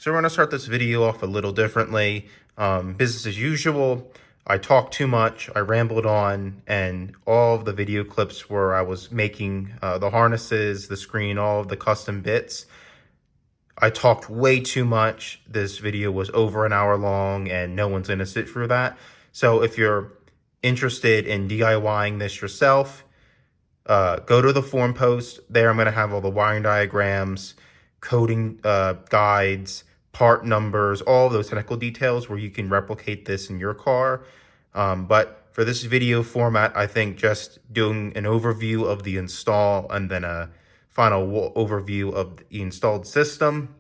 So we're going to start this video off a little differently. Business as usual. I talked too much, I rambled on, and all of the video clips where I was making the harnesses, the screen, all of the custom bits, I talked way too much. This video was over an hour long and no one's going to sit through that. So if you're interested in DIYing this yourself, go to the forum post. There I'm going to have all the wiring diagrams, coding guides, part numbers, all of those technical details where you can replicate this in your car. But for this video format, I think just doing an overview of the install and then a final overview of the installed system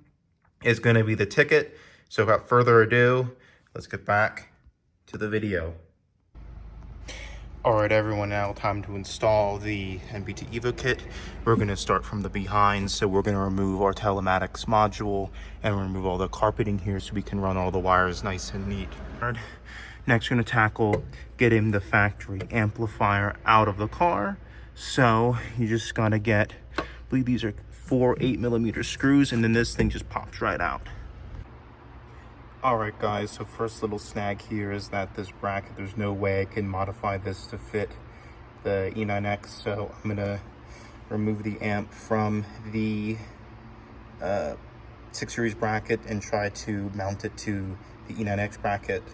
is going to be the ticket. So without further ado, let's get back to the video. All right, everyone, now time to install the NBT EVO kit. We're going to start from the behind. So we're going to remove our telematics module and remove all the carpeting here so we can run all the wires nice and neat. Next, we're going to tackle getting the factory amplifier out of the car. So you just got to get, I believe these are 4 8mm screws, and then this thing just pops right out. All right, guys, so first little snag here is that this bracket, there's no way I can modify this to fit the E92X, so I'm gonna remove the amp from the 6 series bracket and try to mount it to the E92X bracket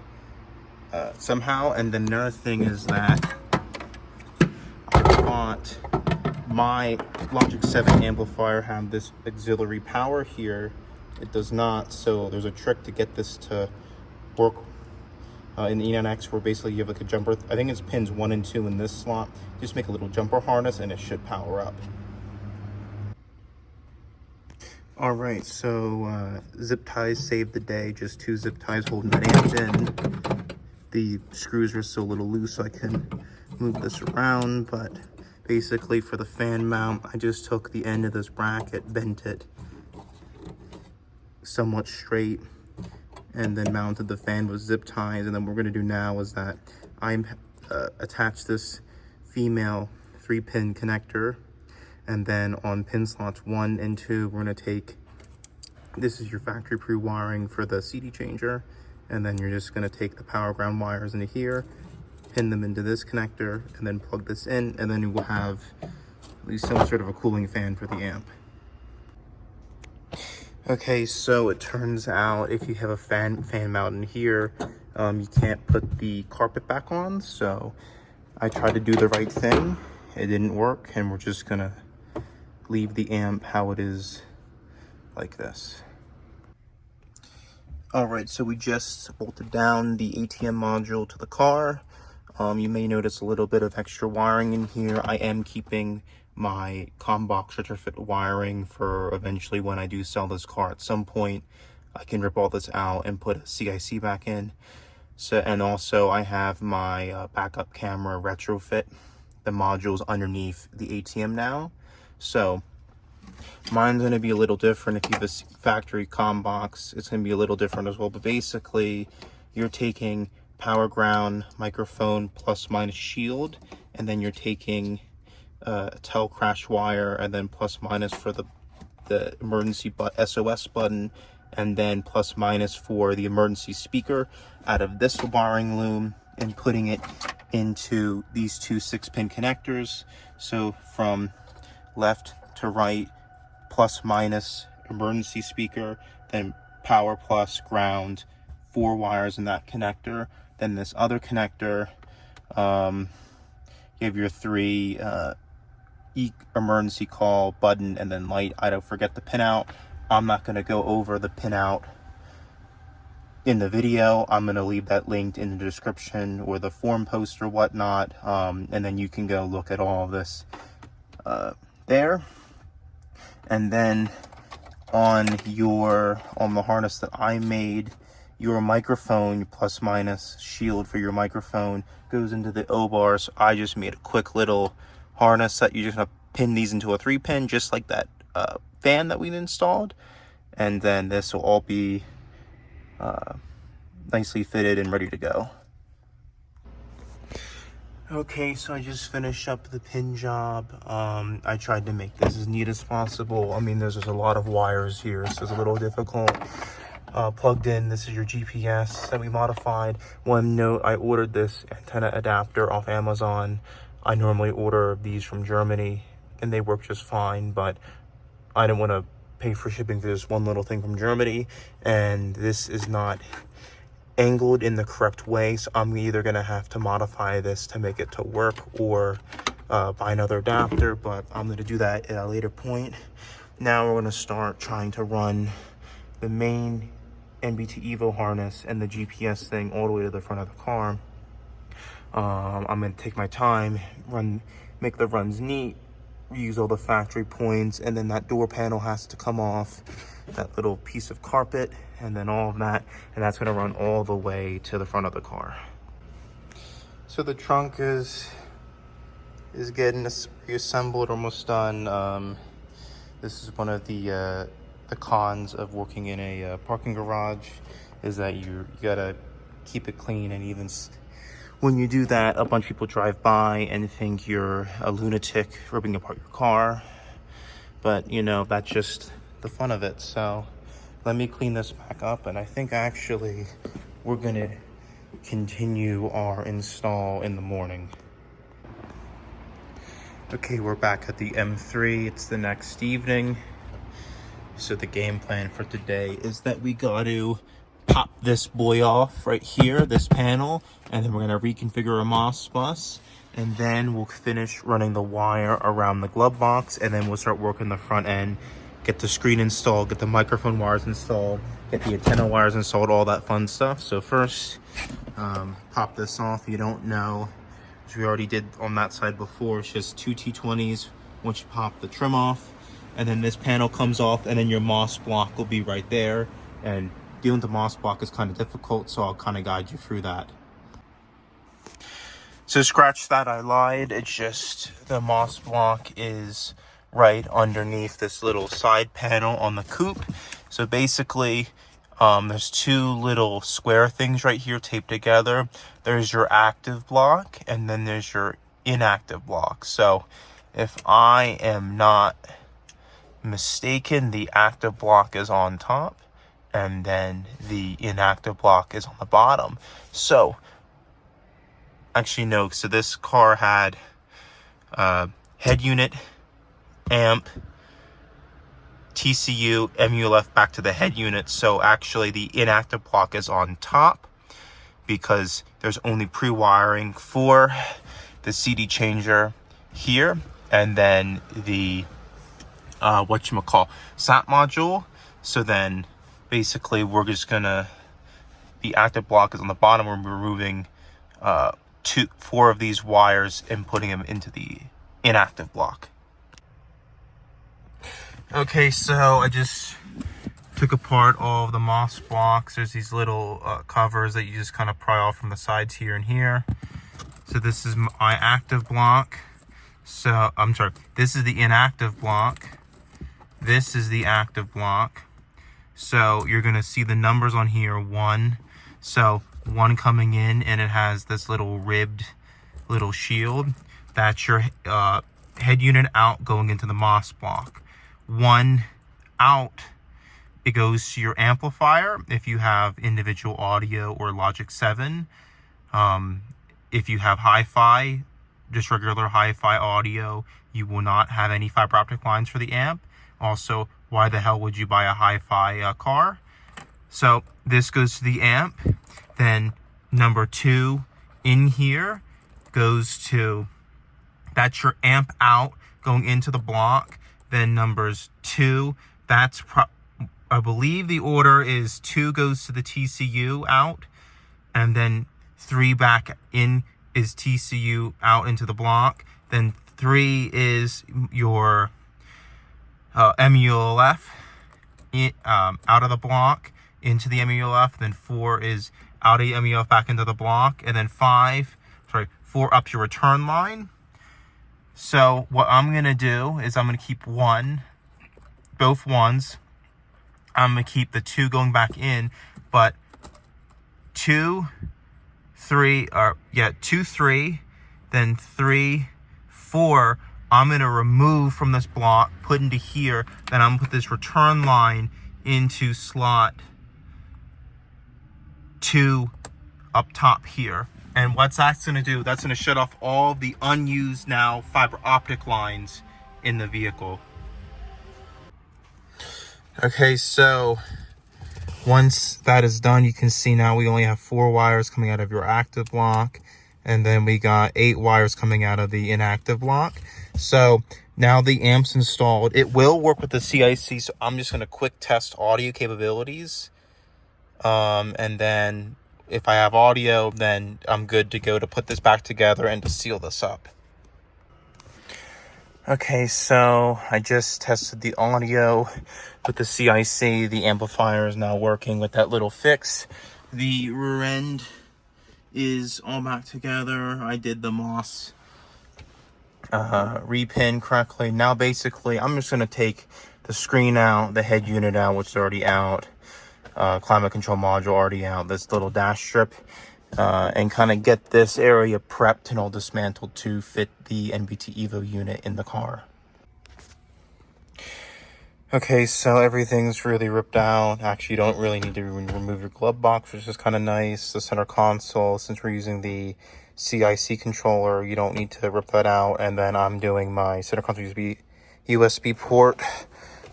somehow. And then another thing is that I thought my Logic 7 amplifier had this auxiliary power here. It does not, so there's a trick to get this to work in the E92X where basically you have like a jumper. I think it's pins 1 and 2 in this slot. Just make a little jumper harness and it should power up. All right, so zip ties saved the day. Just 2 zip ties holding that amp in. The screws are still a little loose, so I can move this around, but basically for the fan mount, I just took the end of this bracket, bent it somewhat straight, and then mounted the fan with zip ties. And then what we're going to do now is that I'm attach this female 3-pin connector, and then on pin slots 1 and 2 we're going to take, this is your factory pre-wiring for the CD changer, and then you're just going to take the power ground wires into here, pin them into this connector, and then plug this in, and then you will have at least some sort of a cooling fan for the amp. Okay, so it turns out if you have a fan mount in here, you can't put the carpet back on. So I tried to do the right thing. It didn't work, and we're just gonna leave the amp how it is, like this. All right, so we just bolted down the ATM module to the car. You may notice a little bit of extra wiring in here. I am keeping my ComBox retrofit wiring for eventually when I do sell this car at some point. I can rip all this out and put a CIC back in. So, and also I have my backup camera retrofit. The module's underneath the ATM now. So mine's gonna be a little different. If you have a factory ComBox, it's gonna be a little different as well. But basically, you're taking power ground, microphone, plus minus shield, and then you're taking tel crash wire, and then plus minus for the emergency SOS button, and then plus minus for the emergency speaker out of this wiring loom, and putting it into these 2 6-pin connectors. So from left to right, plus minus emergency speaker, then power plus ground, 4 wires in that connector. Then this other connector, you have your 3 emergency call button, and then light. I don't forget the pin out. I'm not going to go over the pin out in the video. I'm going to leave that linked in the description or the forum post or whatnot, and then you can go look at all of this there. And then on the harness that I made, your microphone plus minus shield for your microphone goes into the O-bar. So I just made a quick little harness that you're just gonna pin these into a 3-pin, just like that fan that we've installed, and then this will all be nicely fitted and ready to go. Okay, so I just finished up the pin job. I tried to make this as neat as possible. I mean, there's just a lot of wires here, so it's a little difficult. plugged in. This is your GPS that we modified. One note, I ordered this antenna adapter off Amazon. I normally order these from Germany and they work just fine, but I didn't want to pay for shipping for this one little thing from Germany, and this is not angled in the correct way, so I'm either going to have to modify this to make it to work or buy another adapter, but I'm going to do that at a later point. Now we're going to start trying to run the main NBT EVO harness and the GPS thing all the way to the front of the car. I'm going to take my time, make the runs neat, use all the factory points, and then that door panel has to come off, that little piece of carpet, and then all of that, and that's going to run all the way to the front of the car. So the trunk is getting reassembled, almost done. This is one of the cons of working in a parking garage, is that you gotta keep it clean, and even when you do that, a bunch of people drive by and think you're a lunatic ripping apart your car. But, you know, that's just the fun of it. So let me clean this back up. And I think actually we're going to continue our install in the morning. Okay, we're back at the M3. It's the next evening. So the game plan for today is that we got to pop this boy off right here, this panel, and then we're going to reconfigure a MOS bus, and then we'll finish running the wire around the glove box, and then we'll start working the front end, get the screen installed, get the microphone wires installed, get the antenna wires installed, all that fun stuff. So first, pop this off. You don't know, which we already did on that side before, it's just 2 T20s once you pop the trim off, and then this panel comes off, and then your MOS block will be right there. And dealing with the MOS block is kind of difficult, so I'll kind of guide you through that. So scratch that, I lied. It's just the MOS block is right underneath this little side panel on the coupe. So basically, there's two little square things right here taped together. There's your active block, and then there's your inactive block. So if I am not mistaken, the active block is on top, and then the inactive block is on the bottom. So actually no, so this car had head unit, amp, TCU, MULF back to the head unit. So actually the inactive block is on top because there's only pre-wiring for the CD changer here, and then the SAT module. So then basically we're just gonna, the active block is on the bottom. We're removing 4 of these wires and putting them into the inactive block. Okay, so I just took apart all of the MOS blocks. There's these little covers that you just kind of pry off from the sides here and here. So this is my active block. So I'm sorry, this is the inactive block. This is the active block. So you're going to see the numbers on here, 1. So 1 coming in, and it has this little ribbed little shield. That's your head unit out going into the MOS block. 1 out, it goes to your amplifier if you have individual audio or Logic 7. If you have hi-fi, just regular hi-fi audio, you will not have any fiber optic lines for the amp. Also, why the hell would you buy a hi-fi car? So this goes to the amp. Then number 2 in here goes to, that's your amp out going into the block. Then numbers 2, that's I believe the order is 2 goes to the TCU out, and then 3 back in is TCU out into the block. Then 3 is your MULF out of the block into the MULF. Then 4 is out of the MULF back into the block, and then 4 up your return line. So what I'm gonna do is I'm gonna keep both 1s. I'm gonna keep the 2 going back in, but 2, 3, 2, 3, then 3, 4, I'm gonna remove from this block, put into here, then I'm gonna put this return line into slot 2 up top here. And what's that's going to do, that's going to shut off all the unused now fiber optic lines in the vehicle. Okay, so once that is done, you can see now we only have 4 wires coming out of your active block, and then we got 8 wires coming out of the inactive block. So now the amp's installed. It will work with the CIC, so I'm just going to quick test audio capabilities. And then if I have audio, then I'm good to go to put this back together and to seal this up. Okay, so I just tested the audio with the CIC. The amplifier is now working with that little fix. The rear end is all back together. I did the MOS repin correctly. Now basically I'm just going to take the screen out, the head unit out, which is already out, climate control module already out, this little dash strip, and kind of get this area prepped and all dismantled to fit the NBT EVO unit in the car. Okay, so everything's really ripped out. Actually, you don't really need to remove your glove box, which is kind of nice. The center console, since we're using the CIC controller, you don't need to rip that out. And then I'm doing my center console USB port,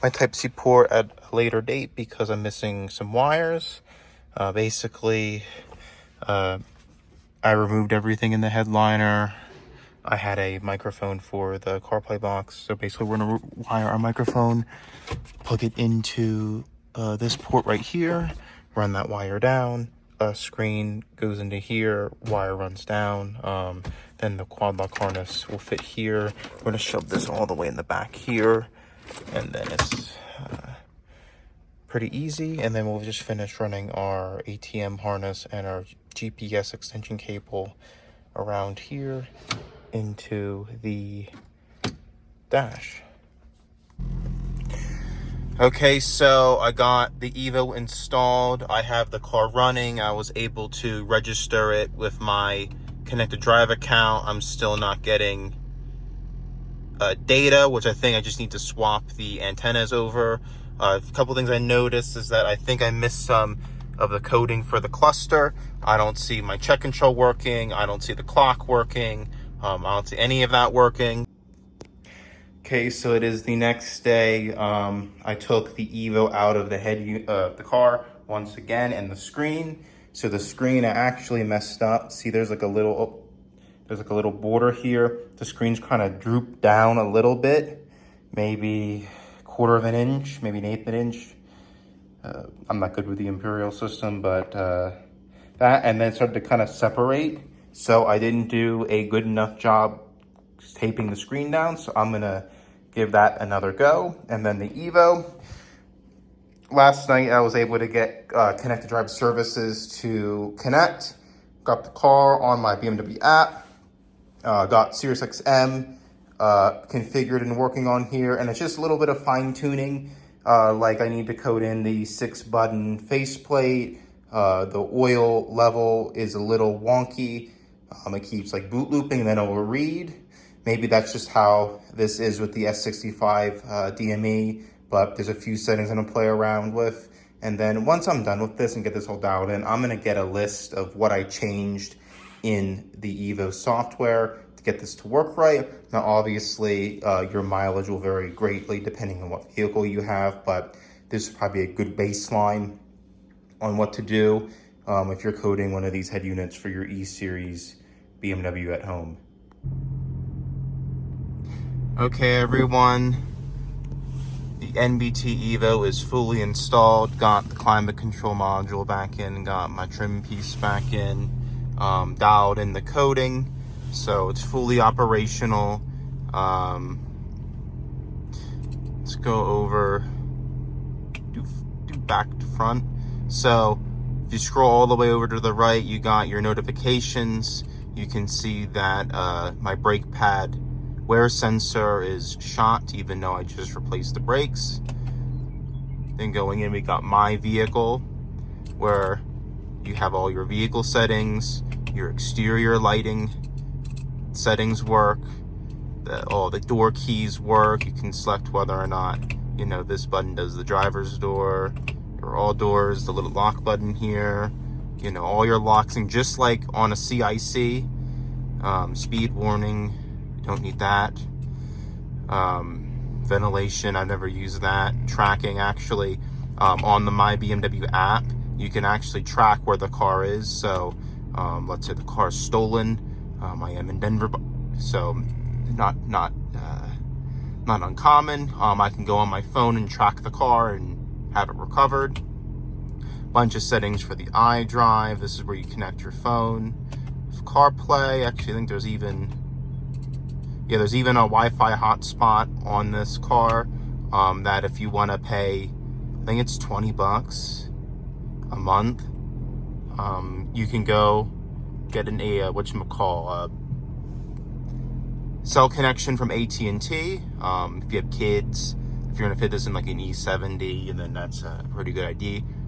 my Type-C port at a later date because I'm missing some wires. Basically, I removed everything in the headliner. I had a microphone for the CarPlay box. So basically we're gonna wire our microphone, plug it into this port right here, run that wire down, screen goes into here, wire runs down, then the quad lock harness will fit here. We're gonna shove this all the way in the back here, and then it's pretty easy. And then we'll just finish running our ATM harness and our GPS extension cable around here into the dash. Okay, so I got the EVO installed. I have the car running. I was able to register it with my connected drive account. I'm still not getting data, which I think I just need to swap the antennas over. A couple things I noticed is that I think I missed some of the coding for the cluster. I don't see my check control working. I don't see the clock working. I don't see any of that working. Okay, so it is the next day. I took the EVO out of the head of the car once again, and the screen. So the screen I actually messed up. See, there's like a little border here. The screen's kind of drooped down a little bit, maybe 1/4 of an inch, maybe 1/8 of an inch. I'm not good with the imperial system, but that, and then it started to kind of separate. So I didn't do a good enough job taping the screen down, so I'm gonna give that another go. And then the EVO, last night I was able to get Connected Drive Services to connect, got the car on my BMW app, got SiriusXM configured and working on here, and it's just a little bit of fine tuning. Like I need to code in the 6-button faceplate, the oil level is a little wonky. It keeps like boot looping and then it will read. Maybe that's just how this is with the S65 DME, but there's a few settings I'm gonna play around with. And then once I'm done with this and get this all dialed in, I'm gonna get a list of what I changed in the EVO software to get this to work right. Now, obviously, your mileage will vary greatly depending on what vehicle you have, but this is probably a good baseline on what to do if you're coding one of these head units for your E-Series BMW at home. Okay, everyone, the NBT EVO is fully installed. Got the climate control module back in, got my trim piece back in, dialed in the coding, so it's fully operational. Let's go over, do back to front. So if you scroll all the way over to the right, you got your notifications. You can see that my brake pad wear sensor is shot, even though I just replaced the brakes. Then going in, we got my vehicle, where you have all your vehicle settings, your exterior lighting settings work, all the door keys work. You can select whether or not, you know, this button does the driver's door or all doors, the little lock button here. you know, all your locks, and just like on a CIC, speed warning, you don't need that. Ventilation, I've never used that. Tracking, actually, on the My BMW app, you can actually track where the car is. So let's say the car is stolen. I am in Denver, so not uncommon. I can go on my phone and track the car and have it recovered. Bunch of settings for the iDrive. This is where you connect your phone. CarPlay, actually, I think there's even a Wi-Fi hotspot on this car, that if you want to pay, I think it's $20 a month, you can go get cell connection from AT&T. If you have kids, if you're gonna fit this in like an E70, and then that's a pretty good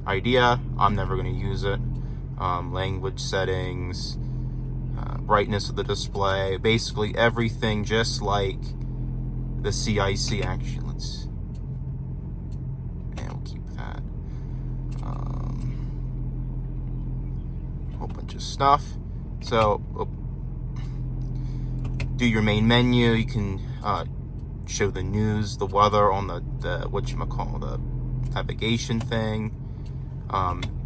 idea. I'm never gonna use it. Language settings, brightness of the display, basically everything just like the CIC. Actually, we'll keep that. Whole bunch of stuff. So do your main menu. You can show the news, the weather on the the navigation thing.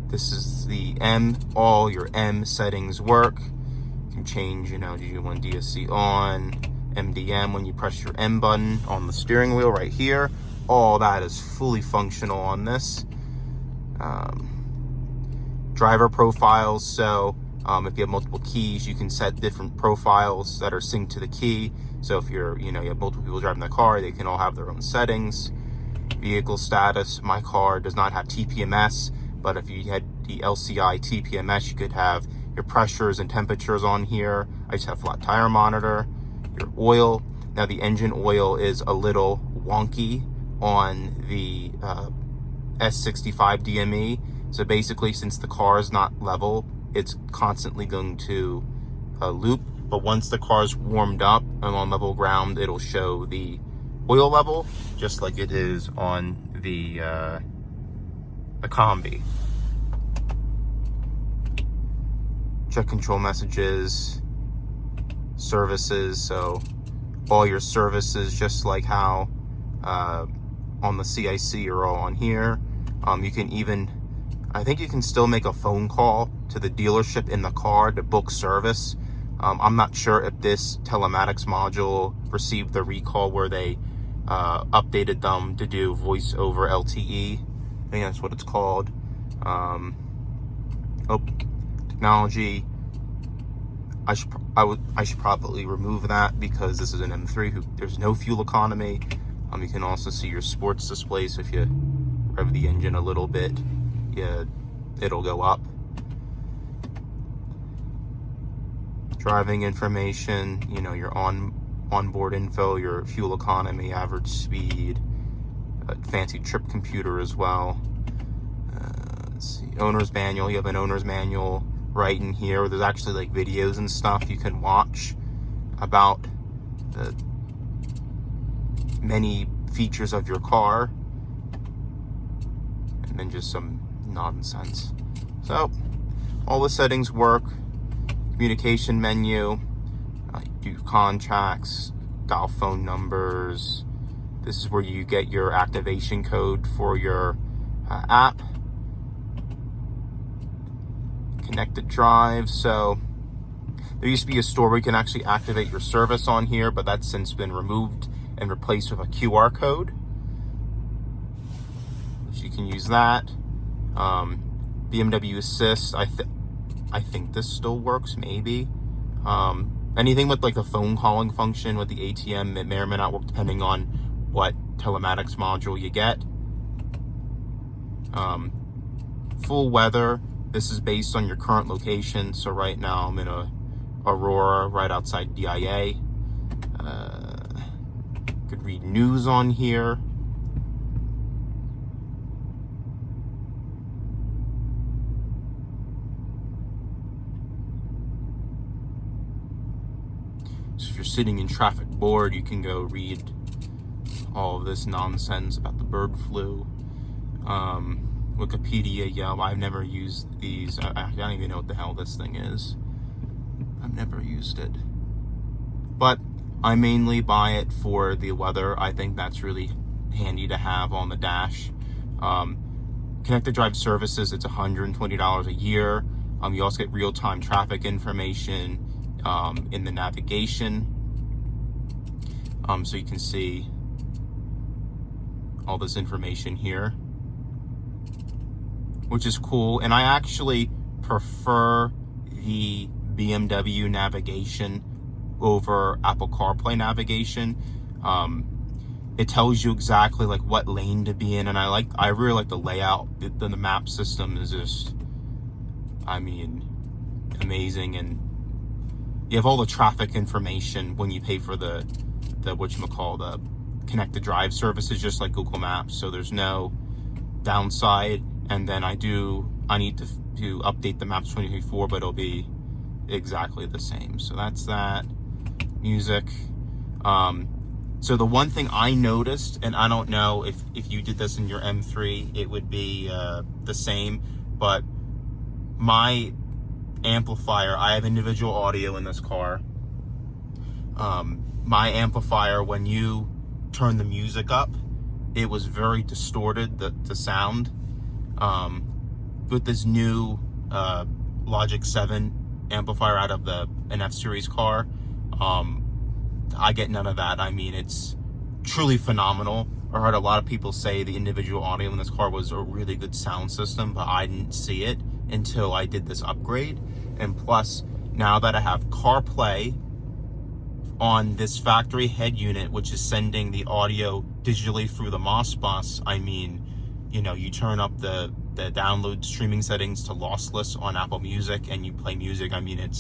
This is the M. All your M settings work. You can change, do you want DSC on, MDM when you press your M button on the steering wheel right here. All that is fully functional on this. Driver profiles. So if you have multiple keys, you can set different profiles that are synced to the key. So if you have multiple people driving the car, they can all have their own settings. Vehicle status. My car does not have TPMS, but if you had the LCI TPMS, you could have your pressures and temperatures on here. I just have flat tire monitor. Your oil. Now the engine oil is a little wonky on the S65 DME. So basically, since the car is not level, it's constantly going to loop. But once the car's warmed up and on level ground, it'll show the oil level, just like it is on the Combi. Check control messages, services. So all your services, just like how on the CIC are all on here. You can even, I think you can still make a phone call to the dealership in the car to book service. I'm not sure if this telematics module received the recall where they updated them to do voice over LTE. I think that's what it's called. Technology. I should probably remove that because this is an M3. There's no fuel economy. You can also see your sports display. So if you rev the engine a little bit, it'll go up. Driving information, your onboard info, your fuel economy, average speed, fancy trip computer as well. Let's see, owner's manual. You have an owner's manual right in here. There's actually like videos and stuff you can watch about the many features of your car, and then just some nonsense. So all the settings work. Communication menu, do contracts, dial phone numbers. This is where you get your activation code for your app. Connected drive. So there used to be a store where you can actually activate your service on here, but that's since been removed and replaced with a QR code. So you can use that. BMW Assist. I think this still works, maybe. Anything with like the phone calling function with the ATM, it may or may not work depending on what telematics module you get. Full weather. This is based on your current location. So right now I'm in Aurora, right outside DIA. Could read news on here. So if you're sitting in traffic bored, you can go read all of this nonsense about the bird flu. Wikipedia, Yelp. I've never used these. I don't even know what the hell this thing is. I've never used it. But I mainly buy it for the weather. I think that's really handy to have on the dash. Connected Drive services, it's $120 a year. You also get real-time traffic information in the navigation. So you can see all this information here, which is cool. And I actually prefer the BMW navigation over Apple CarPlay navigation. It tells you exactly like what lane to be in, and I really like the layout. The map system is just, I mean, amazing. And you have all the traffic information when you pay for the the Connected Drive services, just like Google Maps. So there's no downside. And then I need to update the Maps 2024, but it'll be exactly the same. So that's that. Music. So the one thing I noticed, and I don't know if you did this in your M3, it would be the same, but my amplifier, I have individual audio in this car. My amplifier, when you turn the music up, it was very distorted, the sound. With this new Logic 7 amplifier out of an F-Series car, I get none of that. I mean, it's truly phenomenal. I heard a lot of people say the individual audio in this car was a really good sound system, but I didn't see it until I did this upgrade. And plus, now that I have CarPlay on this factory head unit, which is sending the audio digitally through the MOS bus, I mean, you know, you turn up the download streaming settings to lossless on Apple Music and you play music. I mean, it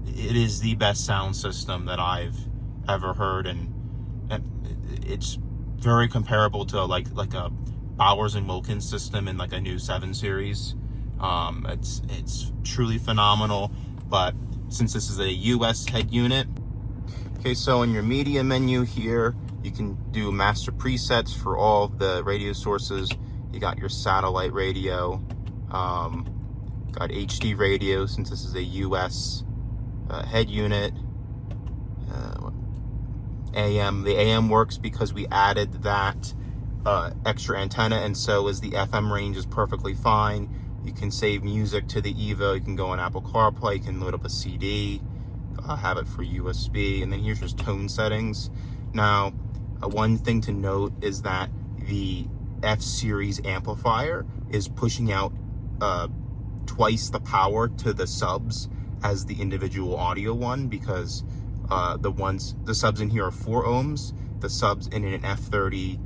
is the best sound system that I've ever heard, and it's very comparable to like a Bowers and Wilkins system in like a new 7 Series. It's truly phenomenal. But since this is a US head unit, okay, so in your media menu here, you can do master presets for all of the radio sources. You got your satellite radio, got HD radio since this is a US head unit. AM, the AM works because we added that extra antenna, and so is the FM range is perfectly fine. You can save music to the EVO. You can go on Apple CarPlay. You can load up a CD, have it for USB, and then here's just tone settings. Now, one thing to note is that the F-Series amplifier is pushing out twice the power to the subs as the individual audio one, because the subs in here are 4 ohms. The subs in an F30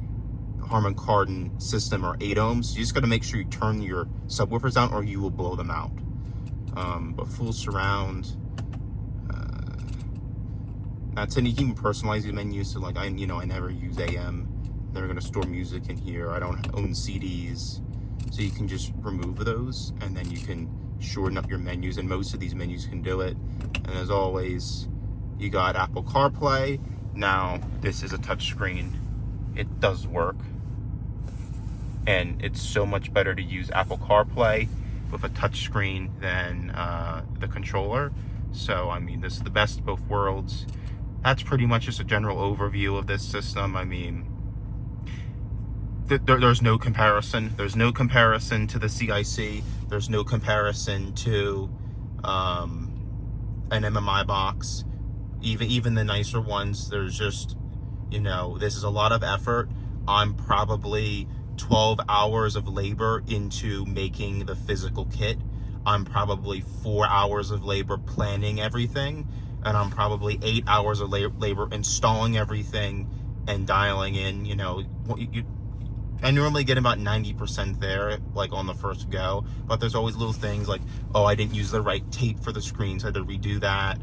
Harman Kardon system are 8 ohms. You just got to make sure you turn your subwoofers down or you will blow them out. But full surround, that's it. You can even personalize the menus. So like I never use AM. Never gonna store music in here. I don't own CDs, so you can just remove those, and then you can shorten up your menus. And most of these menus can do it. And as always, you got Apple CarPlay. Now this is a touch screen. It does work, and it's so much better to use Apple CarPlay with a touch screen than the controller. So I mean, this is the best of both worlds. That's pretty much just a general overview of this system. I mean, there's no comparison. There's no comparison to the CIC. There's no comparison to an MMI box. Even the nicer ones, there's just, this is a lot of effort. I'm probably 12 hours of labor into making the physical kit. I'm probably 4 hours of labor planning everything, and I'm probably 8 hours of labor installing everything and dialing in. I normally get about 90% there, like on the first go, but there's always little things like, oh, I didn't use the right tape for the screen, so I had to redo that,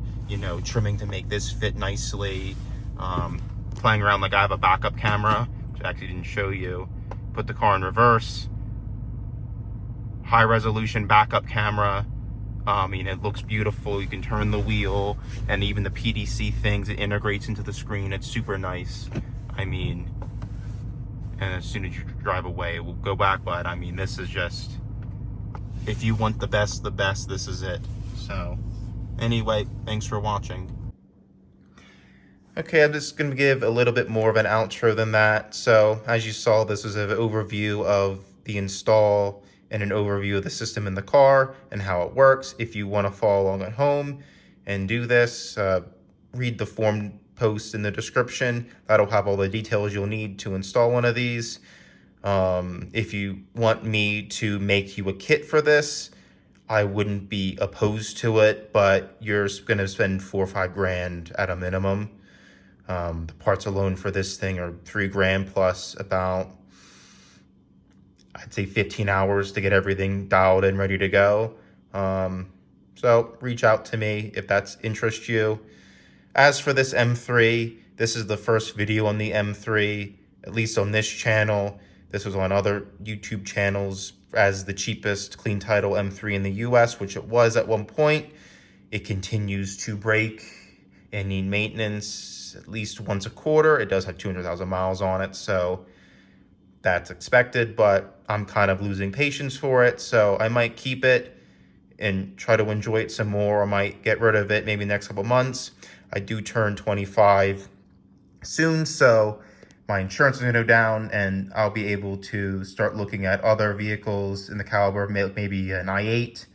trimming to make this fit nicely, playing around. Like I have a backup camera, which I actually didn't show you. Put the car in reverse, high resolution backup camera. It looks beautiful. You can turn the wheel, and even the PDC things, it integrates into the screen. It's super nice. I mean, and as soon as you drive away, it will go back. But I mean, this is just, if you want the best, this is it. So anyway, thanks for watching. Okay, I'm just going to give a little bit more of an outro than that. So as you saw, this was an overview of the install and an overview of the system in the car and how it works. If you want to follow along at home and do this, read the form post in the description. That'll have all the details you'll need to install one of these. If you want me to make you a kit for this, I wouldn't be opposed to it, but you're going to spend $4 or $5 grand at a minimum. The parts alone for this thing are $3 grand plus about, I'd say 15 hours to get everything dialed in, ready to go. So reach out to me if that's interests you. As for this M3, this is the first video on the M3, at least on this channel. This was on other YouTube channels as the cheapest clean title M3 in the US, which it was at one point. It continues to break and need maintenance at least once a quarter. It does have 200,000 miles on it, so that's expected, but I'm kind of losing patience for it, so I might keep it and try to enjoy it some more. I might get rid of it maybe next couple months. I do turn 25 soon, so my insurance is going to go down, and I'll be able to start looking at other vehicles in the caliber of maybe an i8.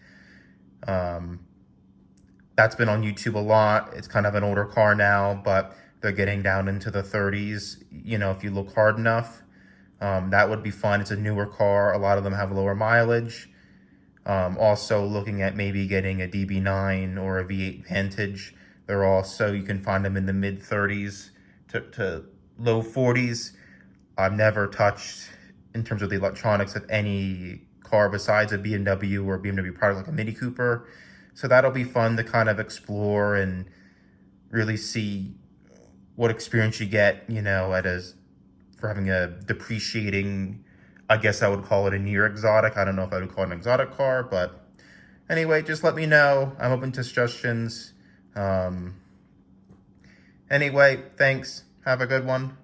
That's been on YouTube a lot. It's kind of an older car now, but they're getting down into the 30s, you know, if you look hard enough. That would be fun. It's a newer car. A lot of them have lower mileage. Also looking at maybe getting a DB9 or a V8 Vantage. They're also, you can find them in the mid 30s to low 40s. I've never touched, in terms of the electronics, of any car besides a BMW or a BMW product like a Mini Cooper. So that'll be fun to kind of explore and really see what experience you get, you know, for having a depreciating, I guess I would call it a near exotic. I don't know if I would call it an exotic car, but anyway, just let me know. I'm open to suggestions. Anyway, thanks. Have a good one.